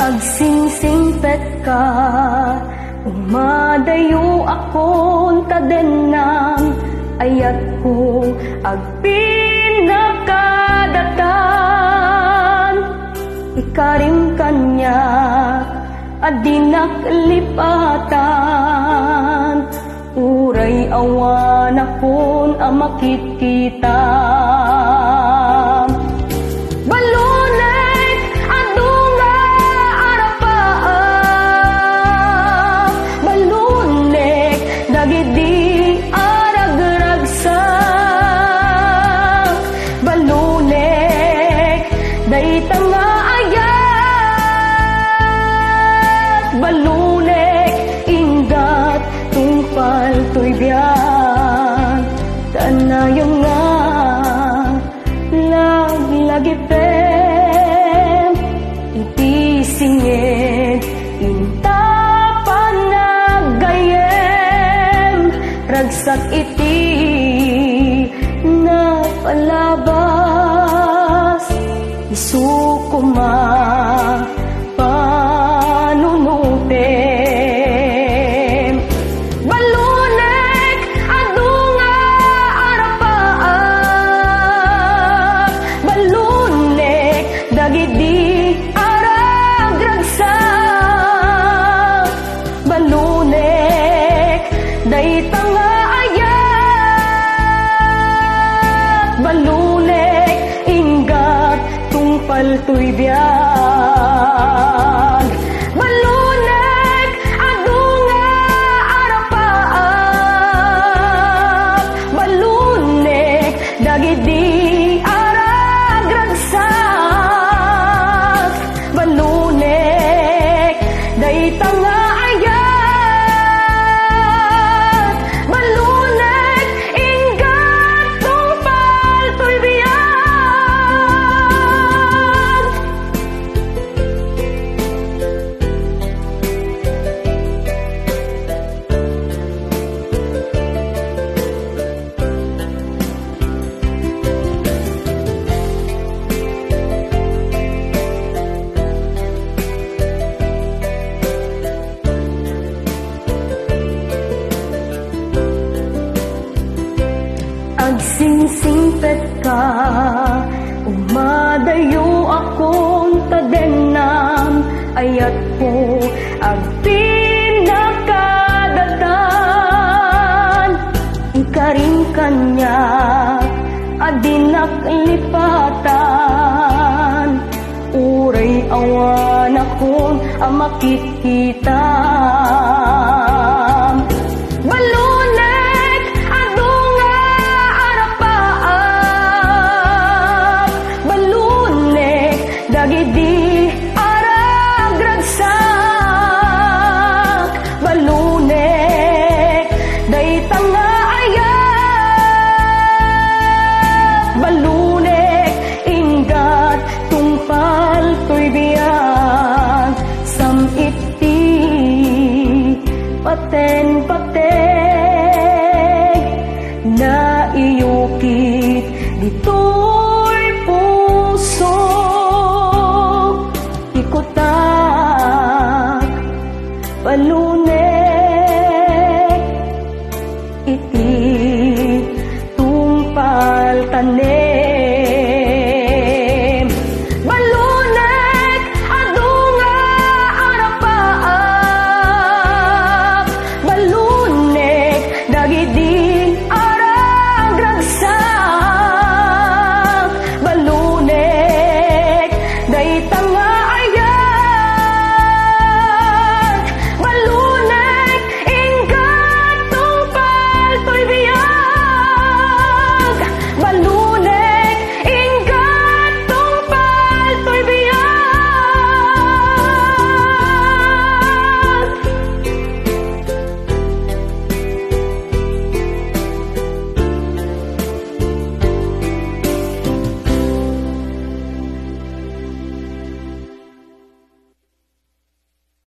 Agsingsingpet ka, umadayo akon tadenam, ayat ko agpinakadatan. Ikarim kanya, adinak lipatan, uray awan akon amakit kita. Balunek adunga arapaa, balunek dagidi aragragsa, balunek dayta nga ayat, balunek ingat tungpal to'y biyan, tanayong nga lagipem, iti singit inta panagayem, ragsak iti napalabas, isukuma panunutem. Balunek adunga arapaa, balunek dagidi aragragsa, balunek dayta nga ayat, balunek ingat tungpal to'y biyan. Balunek adunga arapaa, balunek dagidi aragragsa, balunek dayta nga ayat, balunek ingat tungpal to'y biyan. Agsingsingpet ka, umadayo akong tadenam, ayat ko agpinakadatan. Ikarim kanya, adinak lipatan, uray awan akong amakit kita. Balunek adunga arapaa, balunek dagidi aragragsa, balunek dayta nga ayat, balunek ingat tungpal to'y biyan. Samiti paten-pateng na iyukit dito'y puso, ikutak balunek iti tungpal tanem.